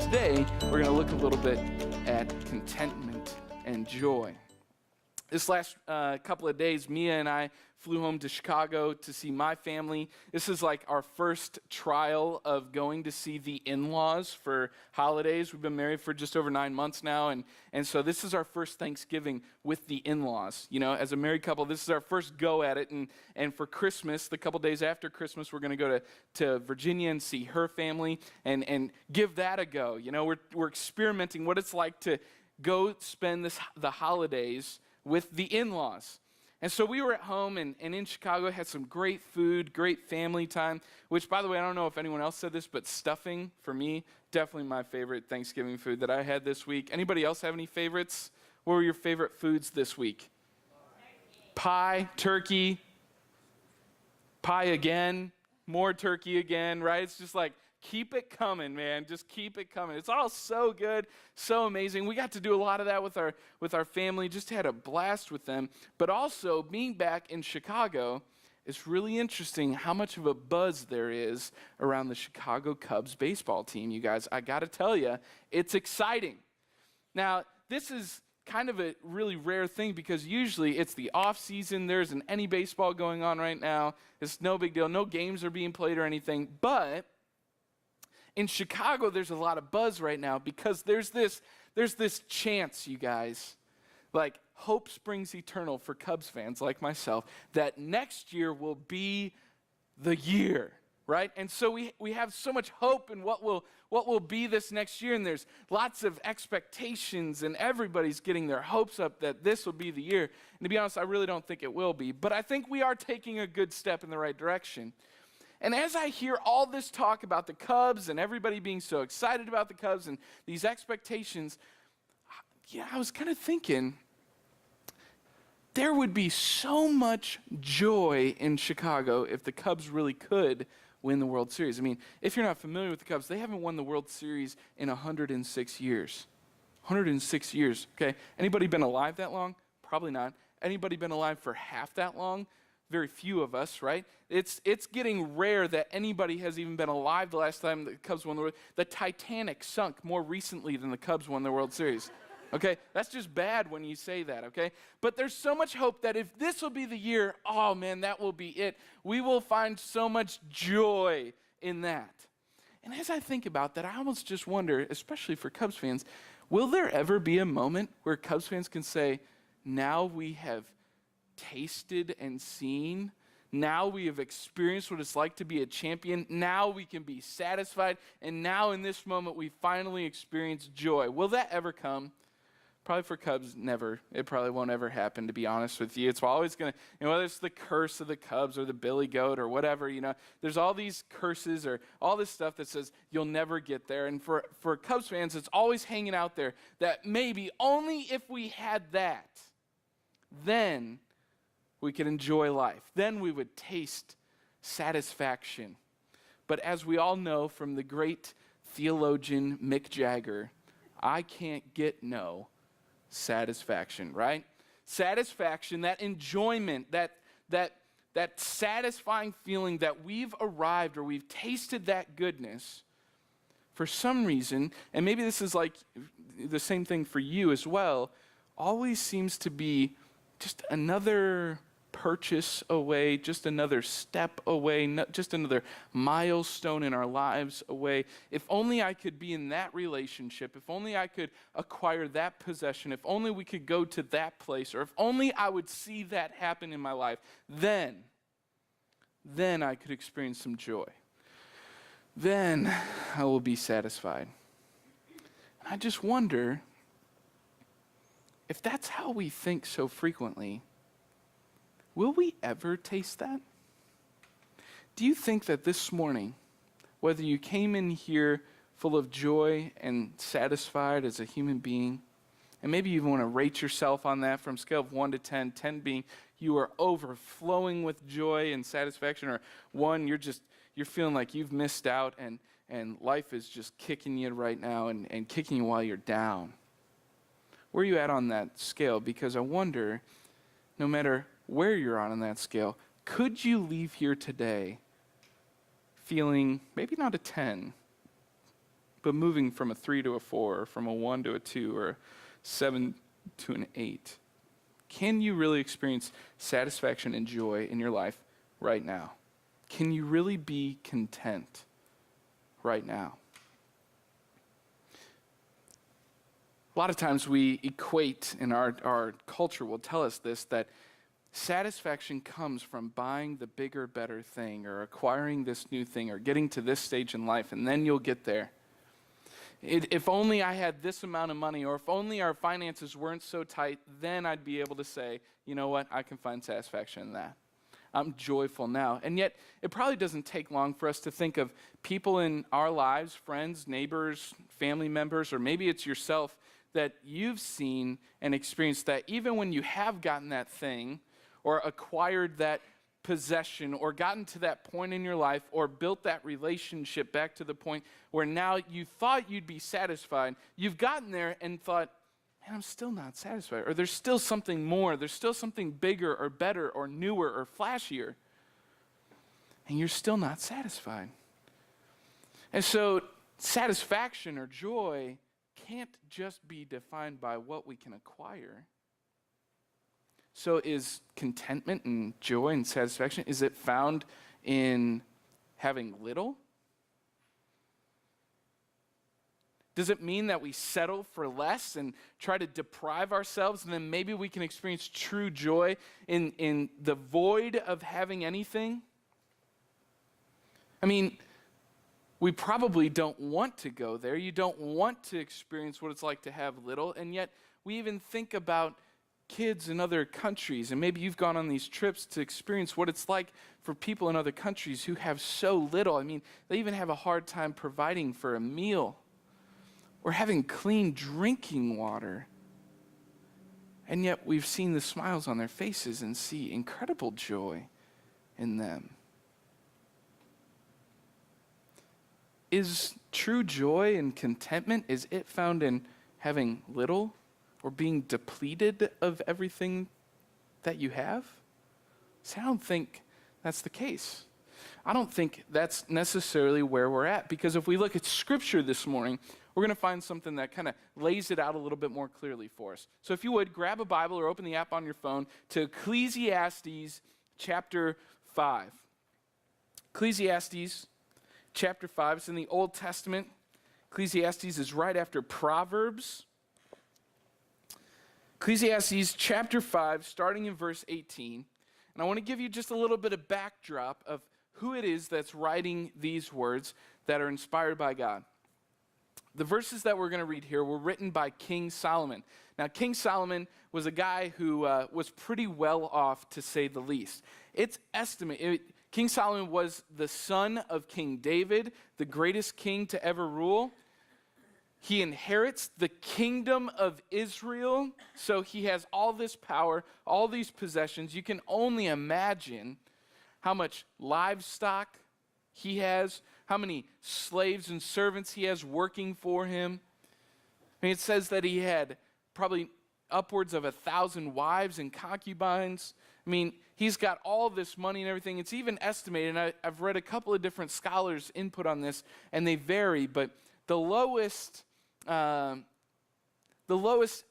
Today, we're going to look a little bit at contentment and joy. This last couple of days, Mia and I flew home to Chicago to see my family. This is like our first trial of going to see the in-laws for holidays. We've been married for just over 9 months now, and so this is our first Thanksgiving with the in-laws. You know, as a married couple, this is our first go at it, and for Christmas, the couple days after Christmas, we're going to go to Virginia and see her family and give that a go. You know, we're experimenting what it's like to go spend the holidays with the in-laws. And so we were at home and in Chicago, had some great food, great family time, which, by the way, I don't know if anyone else said this, but stuffing, for me, definitely my favorite Thanksgiving food that I had this week. Anybody else have any favorites? What were your favorite foods this week? Pie, turkey, pie again, more turkey again, right? It's just like, keep it coming, man. Just keep it coming. It's all so good, so amazing. We got to do a lot of that with our family. Just had a blast with them. But also, being back in Chicago, it's really interesting how much of a buzz there is around the Chicago Cubs baseball team, you guys. I got to tell you, it's exciting. Now, this is kind of a really rare thing because usually it's the off season. There isn't any baseball going on right now. It's no big deal. No games are being played or anything. But in Chicago, there's a lot of buzz right now because there's this chance, you guys, like hope springs eternal for Cubs fans like myself, that next year will be the year, right? And so we have so much hope in what will be this next year, and there's lots of expectations, and everybody's getting their hopes up that this will be the year. And to be honest, I really don't think it will be, but I think we are taking a good step in the right direction. And as I hear all this talk about the Cubs and everybody being so excited about the Cubs and these expectations, I was kind of thinking there would be so much joy in Chicago if the Cubs really could win the World Series. I mean, if you're not familiar with the Cubs, they haven't won the World Series in 106 years. 106 years, okay? Anybody been alive that long? Probably not. Anybody been alive for half that long? Very few of us, right? It's getting rare that anybody has even been alive the last time the Cubs won the World Series. The Titanic sunk more recently than the Cubs won the World Series. Okay? That's just bad when you say that, okay? But there's so much hope that if this will be the year, oh man, that will be it. We will find so much joy in that. And as I think about that, I almost just wonder, especially for Cubs fans, will there ever be a moment where Cubs fans can say, now we have tasted and seen. Now we have experienced what it's like to be a champion. Now we can be satisfied. And now in this moment, we finally experience joy. Will that ever come? Probably for Cubs, never. It probably won't ever happen, to be honest with you. It's always going to, whether it's the curse of the Cubs or the Billy Goat or whatever, there's all these curses or all this stuff that says you'll never get there. And for Cubs fans, it's always hanging out there that maybe only if we had that, then we could enjoy life. Then we would taste satisfaction. But as we all know from the great theologian Mick Jagger, I can't get no satisfaction, right? Satisfaction, that enjoyment, that satisfying feeling that we've arrived or we've tasted that goodness, for some reason, and maybe this is like the same thing for you as well, always seems to be just another purchase away, just another step away, just another milestone in our lives away. If only I could be in that relationship, if only I could acquire that possession, if only we could go to that place, or if only I would see that happen in my life, then I could experience some joy. Then I will be satisfied. And I just wonder if that's how we think so frequently, will we ever taste that? Do you think that this morning, whether you came in here full of joy and satisfied as a human being, and maybe you even want to rate yourself on that from a scale of 1 to 10, 10 being you are overflowing with joy and satisfaction, or 1, you're feeling like you've missed out and life is just kicking you right now and kicking you while you're down. Where are you at on that scale? Because I wonder, no matter where you're on that scale, could you leave here today feeling maybe not a 10, but moving from a 3 to a 4, or from a 1 to a 2, or a 7 to an 8? Can you really experience satisfaction and joy in your life right now? Can you really be content right now? A lot of times we equate, and our culture will tell us this, that satisfaction comes from buying the bigger, better thing, or acquiring this new thing, or getting to this stage in life, and then you'll get there. If only I had this amount of money, or if only our finances weren't so tight, then I'd be able to say, you know what, I can find satisfaction in that. I'm joyful now. And yet, it probably doesn't take long for us to think of people in our lives, friends, neighbors, family members, or maybe it's yourself, that you've seen and experienced that even when you have gotten that thing, or acquired that possession, or gotten to that point in your life, or built that relationship back to the point where now you thought you'd be satisfied, you've gotten there and thought, man, I'm still not satisfied, or there's still something more, there's still something bigger or better or newer or flashier, and you're still not satisfied. And so satisfaction or joy can't just be defined by what we can acquire. So is contentment and joy and satisfaction, is it found in having little? Does it mean that we settle for less and try to deprive ourselves, and then maybe we can experience true joy in the void of having anything? I mean, we probably don't want to go there. You don't want to experience what it's like to have little, and yet we even think about kids in other countries, and maybe you've gone on these trips to experience what it's like for people in other countries who have so little. I mean, they even have a hard time providing for a meal or having clean drinking water. And yet we've seen the smiles on their faces and see incredible joy in them. Is true joy and contentment, is it found in having little or being depleted of everything that you have? See, I don't think that's the case. I don't think that's necessarily where we're at, because if we look at Scripture this morning, we're going to find something that kind of lays it out a little bit more clearly for us. So if you would, grab a Bible or open the app on your phone to Ecclesiastes chapter 5. Ecclesiastes chapter 5, it's in the Old Testament. Ecclesiastes is right after Proverbs. Ecclesiastes chapter 5, starting in verse 18. And I want to give you just a little bit of backdrop of who it is that's writing these words that are inspired by God. The verses that we're going to read here were written by King Solomon. Now, King Solomon was a guy who was pretty well off, to say the least. It's estimated, King Solomon was the son of King David, the greatest king to ever rule. He inherits the kingdom of Israel, so he has all this power, all these possessions. You can only imagine how much livestock he has, how many slaves and servants he has working for him. I mean, it says that he had probably upwards of 1,000 wives and concubines. I mean, he's got all this money and everything. It's even estimated, and I've read a couple of different scholars' input on this, and they vary, but the lowest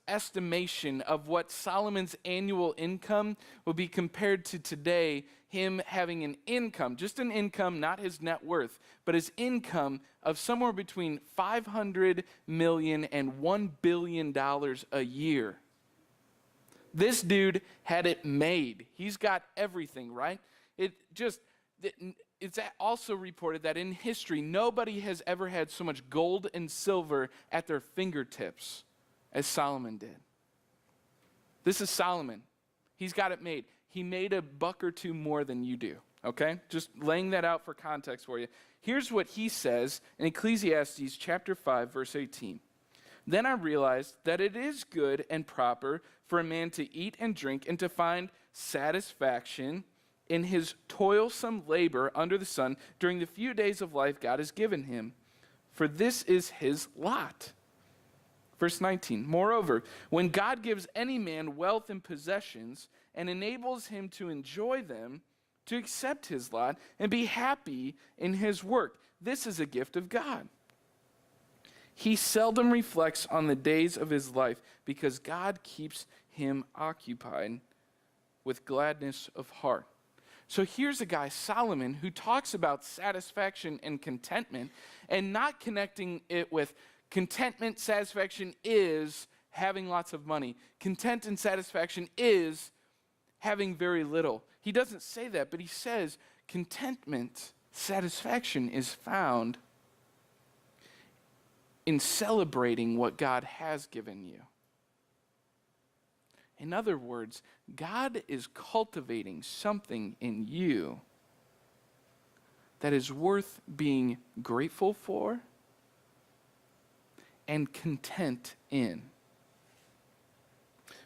estimation of what Solomon's annual income would be compared to today, him having an income, just an income, not his net worth, but his income of somewhere between $500 million and $1 billion a year. This dude had it made. He's got everything, right? It's also reported that in history, nobody has ever had so much gold and silver at their fingertips as Solomon did. This is Solomon. He's got it made. He made a buck or two more than you do, okay? Just laying that out for context for you. Here's what he says in Ecclesiastes chapter 5, verse 18. Then I realized that it is good and proper for a man to eat and drink and to find satisfaction in his toilsome labor under the sun during the few days of life God has given him, for this is his lot. Verse 19, moreover, when God gives any man wealth and possessions and enables him to enjoy them, to accept his lot and be happy in his work, this is a gift of God. He seldom reflects on the days of his life because God keeps him occupied with gladness of heart. So here's a guy, Solomon, who talks about satisfaction and contentment and not connecting it with contentment, satisfaction is having lots of money. Content and satisfaction is having very little. He doesn't say that, but he says contentment, satisfaction is found in celebrating what God has given you. In other words, God is cultivating something in you that is worth being grateful for and content in.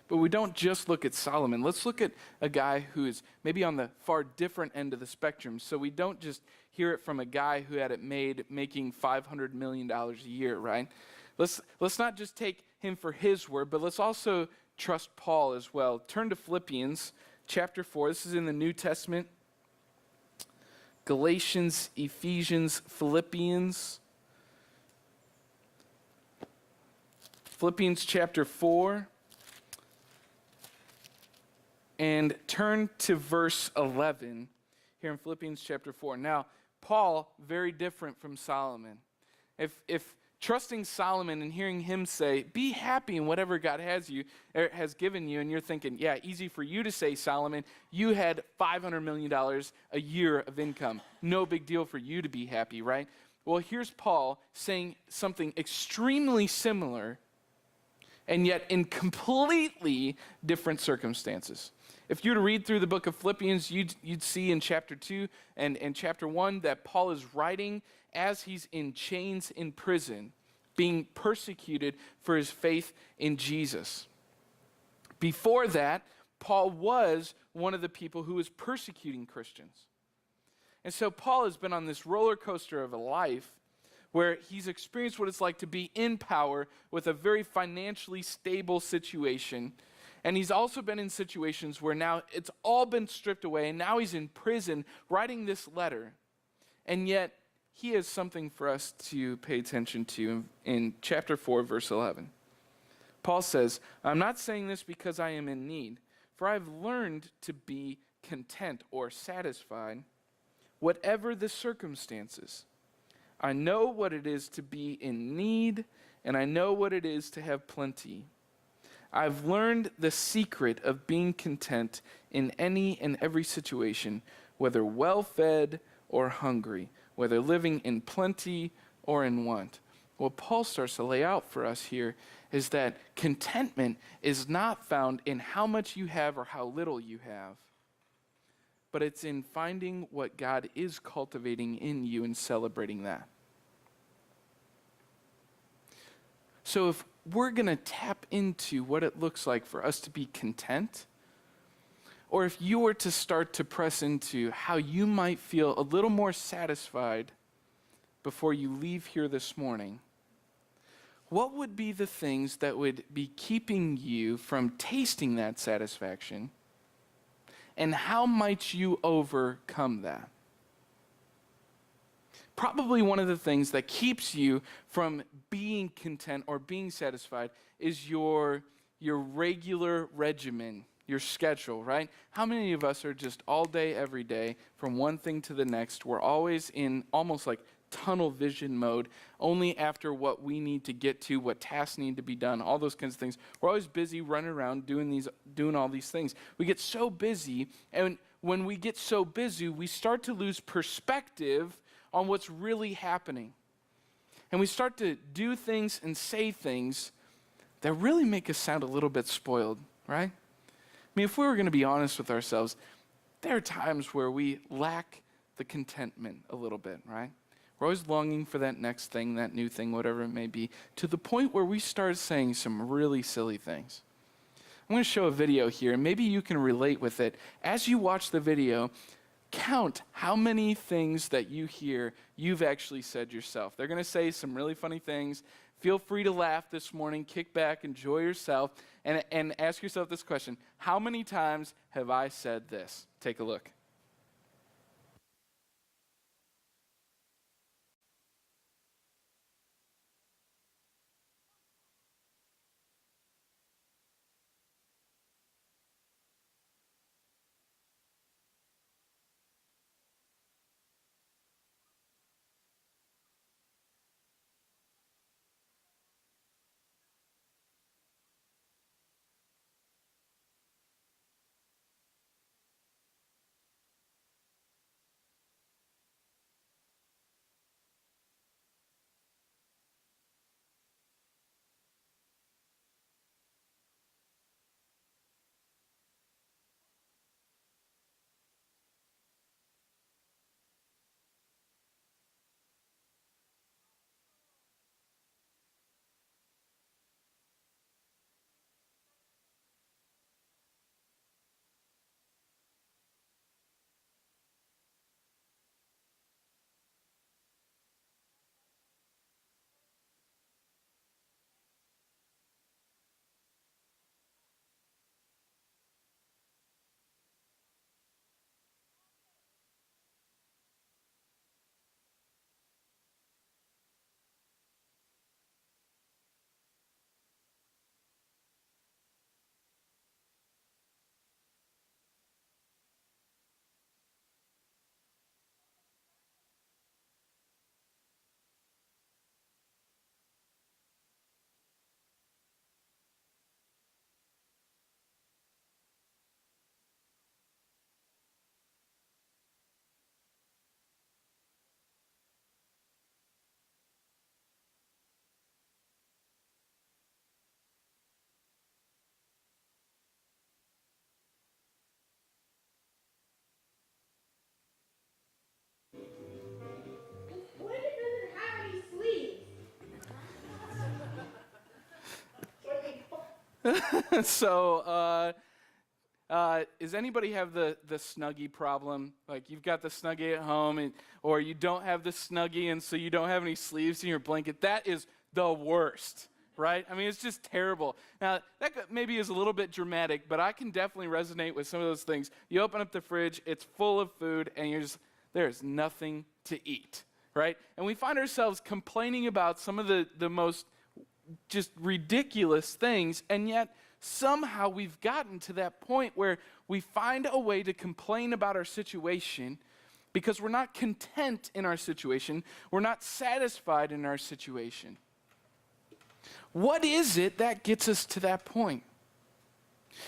But we don't just look at Solomon. Let's look at a guy who is maybe on the far different end of the spectrum. So we don't just hear it from a guy who had it made making $500 million a year, right? Let's not just take him for his word, but let's also trust Paul as well. Turn to Philippians chapter 4. This is in the New Testament. Galatians, Ephesians, Philippians. Philippians chapter 4. And turn to verse 11 here in Philippians chapter 4. Now, Paul, very different from Solomon. If trusting Solomon and hearing him say, be happy in whatever God has given you, and you're thinking, yeah, easy for you to say, Solomon, you had $500 million a year of income. No big deal for you to be happy, right? Well, here's Paul saying something extremely similar, and yet in completely different circumstances. If you were to read through the book of Philippians, you'd see in chapter 2 and chapter 1 that Paul is writing as he's in chains in prison, being persecuted for his faith in Jesus. Before that, Paul was one of the people who was persecuting Christians. And so Paul has been on this roller coaster of a life where he's experienced what it's like to be in power with a very financially stable situation. And he's also been in situations where now it's all been stripped away, and now he's in prison writing this letter. And yet, he has something for us to pay attention to in chapter 4, verse 11. Paul says, I'm not saying this because I am in need, for I've learned to be content or satisfied, whatever the circumstances. I know what it is to be in need, and I know what it is to have plenty. I've learned the secret of being content in any and every situation, whether well-fed or hungry, whether living in plenty or in want. What Paul starts to lay out for us here is that contentment is not found in how much you have or how little you have, but it's in finding what God is cultivating in you and celebrating that. So if we're going to tap into what it looks like for us to be content, or if you were to start to press into how you might feel a little more satisfied before you leave here this morning, what would be the things that would be keeping you from tasting that satisfaction, and how might you overcome that? Probably one of the things that keeps you from being content or being satisfied is your regular regimen, your schedule, right? How many of us are just all day, every day, from one thing to the next? We're always in almost like tunnel vision mode, only after what we need to get to, what tasks need to be done, all those kinds of things. We're always busy running around doing all these things. We get so busy, and when we get so busy, we start to lose perspective on what's really happening. And we start to do things and say things that really make us sound a little bit spoiled, right? I mean, if we were going to be honest with ourselves, there are times where we lack the contentment a little bit, right? We're always longing for that next thing, that new thing, whatever it may be, to the point where we start saying some really silly things. I'm going to show a video here, and maybe you can relate with it. As you watch the video, count how many things that you hear you've actually said yourself. They're going to say some really funny things. Feel free to laugh this morning, kick back, enjoy yourself, and ask yourself this question: how many times have I said this? Take a look. So, does anybody have the Snuggie problem? Like you've got the Snuggie at home, or you don't have the Snuggie, and so you don't have any sleeves in your blanket. That is the worst, right? I mean, it's just terrible. Now, that maybe is a little bit dramatic, but I can definitely resonate with some of those things. You open up the fridge, it's full of food, and there's nothing to eat, right? And we find ourselves complaining about some of the most just ridiculous things, and yet somehow we've gotten to that point where we find a way to complain about our situation because we're not content in our situation. We're not satisfied in our situation. What is it that gets us to that point?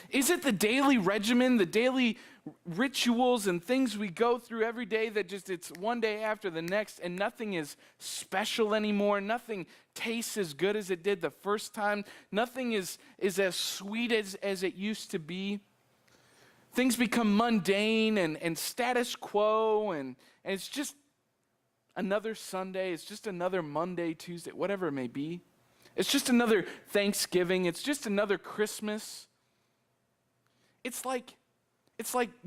Is it the daily regimen, the daily rituals and things we go through every day that just it's one day after the next and nothing is special anymore? Nothing tastes as good as it did the first time. Nothing is as sweet as it used to be. Things become mundane and status quo, and it's just another Sunday. It's just another Monday, Tuesday, whatever it may be. It's just another Thanksgiving. It's just another Christmas. It's like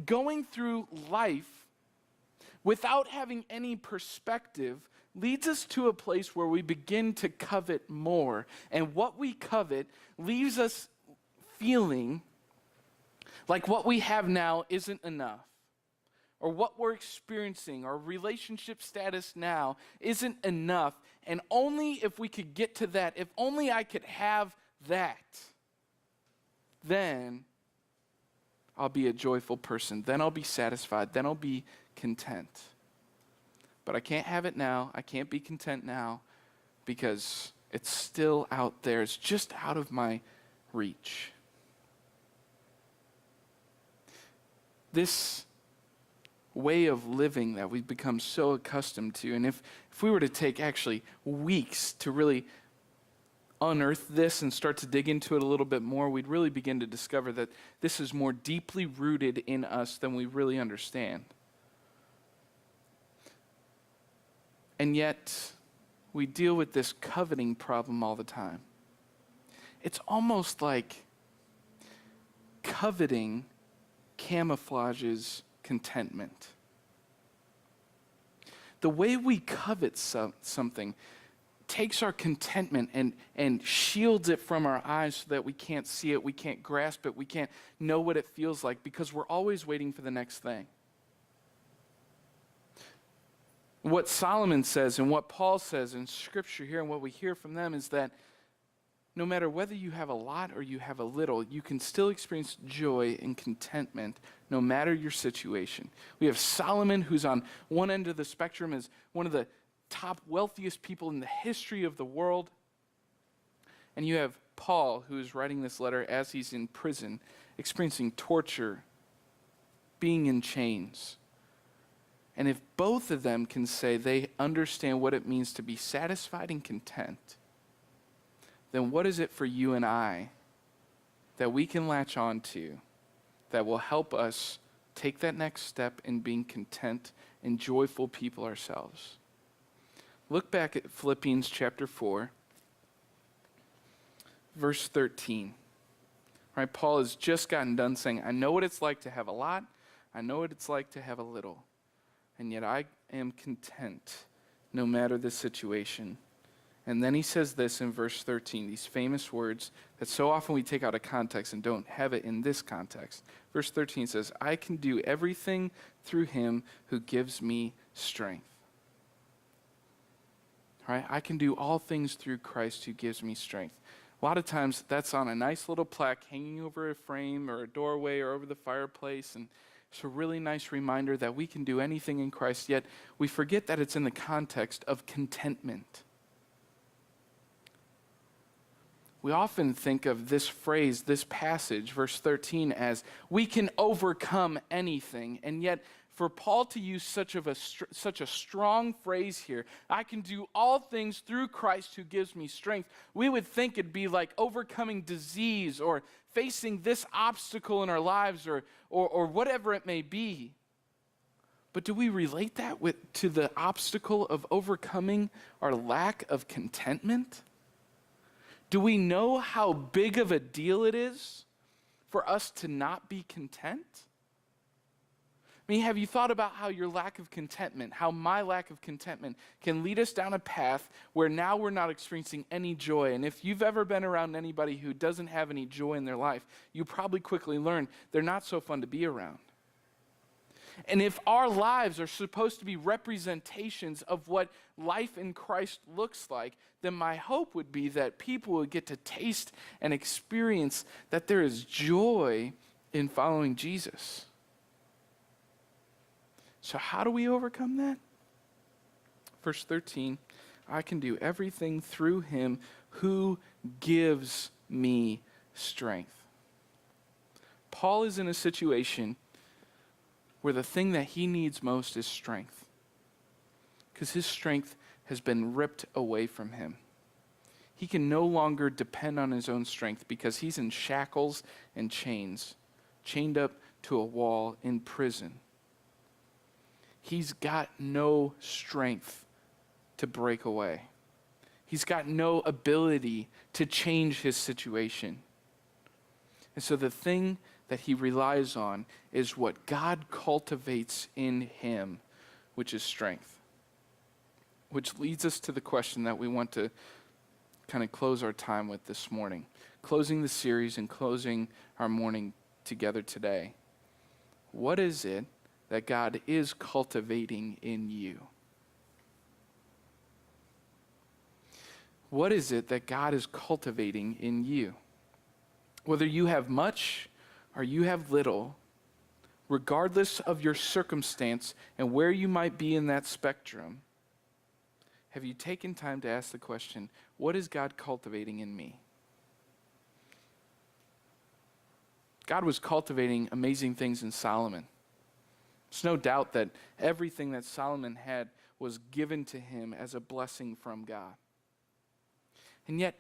going through life without having any perspective leads us to a place where we begin to covet more. And what we covet leaves us feeling like what we have now isn't enough. Or what we're experiencing, our relationship status now isn't enough. And only if we could get to that, if only I could have that, then I'll be a joyful person. Then I'll be satisfied. Then I'll be content. But I can't have it now. I can't be content now because it's still out there. It's just out of my reach. This way of living that we've become so accustomed to, and if we were to take actually weeks to really unearth this and start to dig into it a little bit more, we'd really begin to discover that this is more deeply rooted in us than we really understand. And yet, we deal with this coveting problem all the time. It's almost like coveting camouflages contentment. The way we covet something takes our contentment and shields it from our eyes so that we can't see it, we can't grasp it, we can't know what it feels like because we're always waiting for the next thing. What Solomon says and what Paul says in Scripture here and what we hear from them is that no matter whether you have a lot or you have a little, you can still experience joy and contentment no matter your situation. We have Solomon, who's on one end of the spectrum as one of the top wealthiest people in the history of the world. And you have Paul, who is writing this letter as he's in prison, experiencing torture, being in chains. And if both of them can say they understand what it means to be satisfied and content, then what is it for you and I that we can latch on to that will help us take that next step in being content and joyful people ourselves? Look back at Philippians chapter 4, verse 13. Right, Paul has just gotten done saying, I know what it's like to have a lot. I know what it's like to have a little. And yet I am content no matter the situation. And then he says this in verse 13, these famous words that so often we take out of context and don't have it in this context. Verse 13 says, I can do everything through him who gives me strength. Right? I can do all things through Christ who gives me strength. A lot of times that's on a nice little plaque hanging over a frame or a doorway or over the fireplace, and it's a really nice reminder that we can do anything in Christ, yet we forget that it's in the context of contentment. We often think of this phrase, this passage, verse 13, as we can overcome anything, and yet for Paul to use such a strong phrase here, I can do all things through Christ who gives me strength, we would think it'd be like overcoming disease or facing this obstacle in our lives or whatever it may be. But do we relate that to the obstacle of overcoming our lack of contentment? Do we know how big of a deal it is for us to not be content? I mean, have you thought about how your lack of contentment, how my lack of contentment can lead us down a path where now we're not experiencing any joy? And if you've ever been around anybody who doesn't have any joy in their life, you probably quickly learn they're not so fun to be around. And if our lives are supposed to be representations of what life in Christ looks like, then my hope would be that people would get to taste and experience that there is joy in following Jesus. So how do we overcome that? Verse 13, I can do everything through him who gives me strength. Paul is in a situation where the thing that he needs most is strength, because his strength has been ripped away from him. He can no longer depend on his own strength because he's in shackles and chains, chained up to a wall in prison. He's got no strength to break away. He's got no ability to change his situation. And so the thing that he relies on is what God cultivates in him, which is strength. Which leads us to the question that we want to kind of close our time with this morning. Closing the series and closing our morning together today. What is it that God is cultivating in you? What is it that God is cultivating in you? Whether you have much or you have little, regardless of your circumstance and where you might be in that spectrum, have you taken time to ask the question, what is God cultivating in me? God was cultivating amazing things in Solomon. There's no doubt that everything that Solomon had was given to him as a blessing from God. And yet,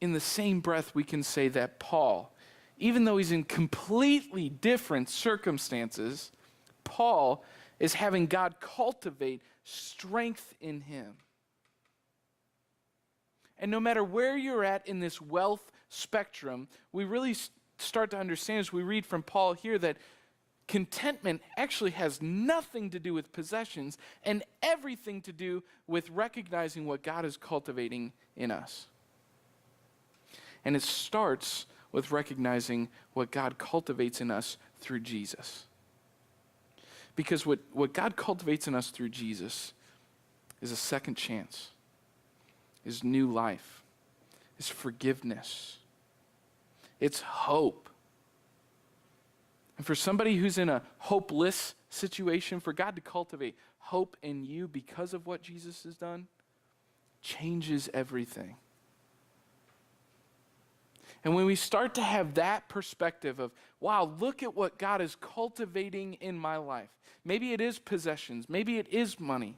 in the same breath, we can say that Paul, even though he's in completely different circumstances, Paul is having God cultivate strength in him. And no matter where you're at in this wealth spectrum, we really start to understand as we read from Paul here that contentment actually has nothing to do with possessions and everything to do with recognizing what God is cultivating in us. And it starts with recognizing what God cultivates in us through Jesus. Because what God cultivates in us through Jesus is a second chance, is new life, is forgiveness, it's hope. And for somebody who's in a hopeless situation, for God to cultivate hope in you because of what Jesus has done, changes everything. And when we start to have that perspective of, wow, look at what God is cultivating in my life. Maybe it is possessions. Maybe it is money.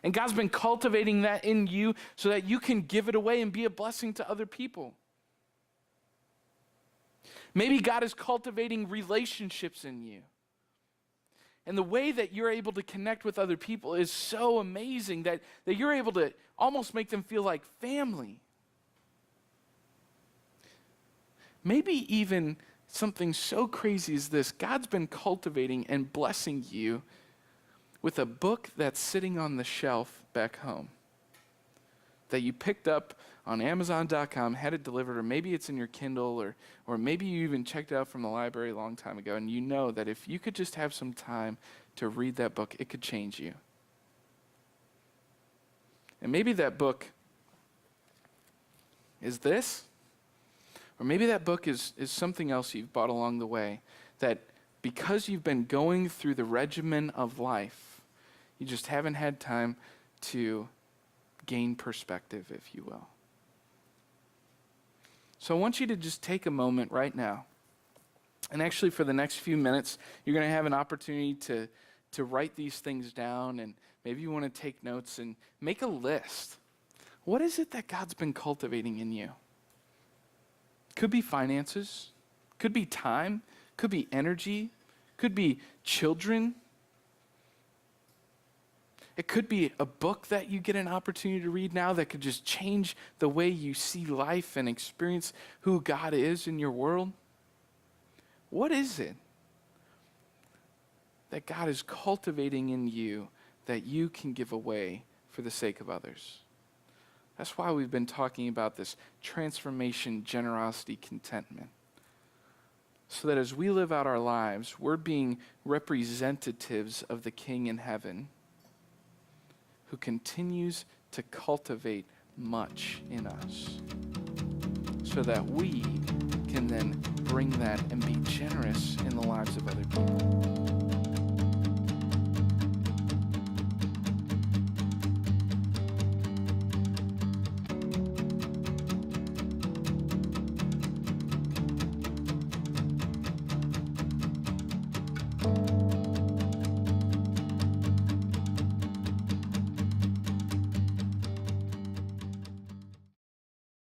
And God's been cultivating that in you so that you can give it away and be a blessing to other people. Maybe God is cultivating relationships in you. And the way that you're able to connect with other people is so amazing that you're able to almost make them feel like family. Maybe even something so crazy as this. God's been cultivating and blessing you with a book that's sitting on the shelf back home that you picked up on Amazon.com, had it delivered, or maybe it's in your Kindle, or maybe you even checked it out from the library a long time ago, and you know that if you could just have some time to read that book, it could change you. And maybe that book is this, or maybe that book is something else you've bought along the way, that because you've been going through the regimen of life, you just haven't had time to gain perspective, if you will. So I want you to just take a moment right now. And actually for the next few minutes, you're going to have an opportunity to write these things down, and maybe you want to take notes and make a list. What is it that God's been cultivating in you? Could be finances, could be time, could be energy, could be children. It could be a book that you get an opportunity to read now that could just change the way you see life and experience who God is in your world. What is it that God is cultivating in you that you can give away for the sake of others? That's why we've been talking about this transformation, generosity, contentment. So that as we live out our lives, we're being representatives of the King in heaven who continues to cultivate much in us so that we can then bring that and be generous in the lives of other people.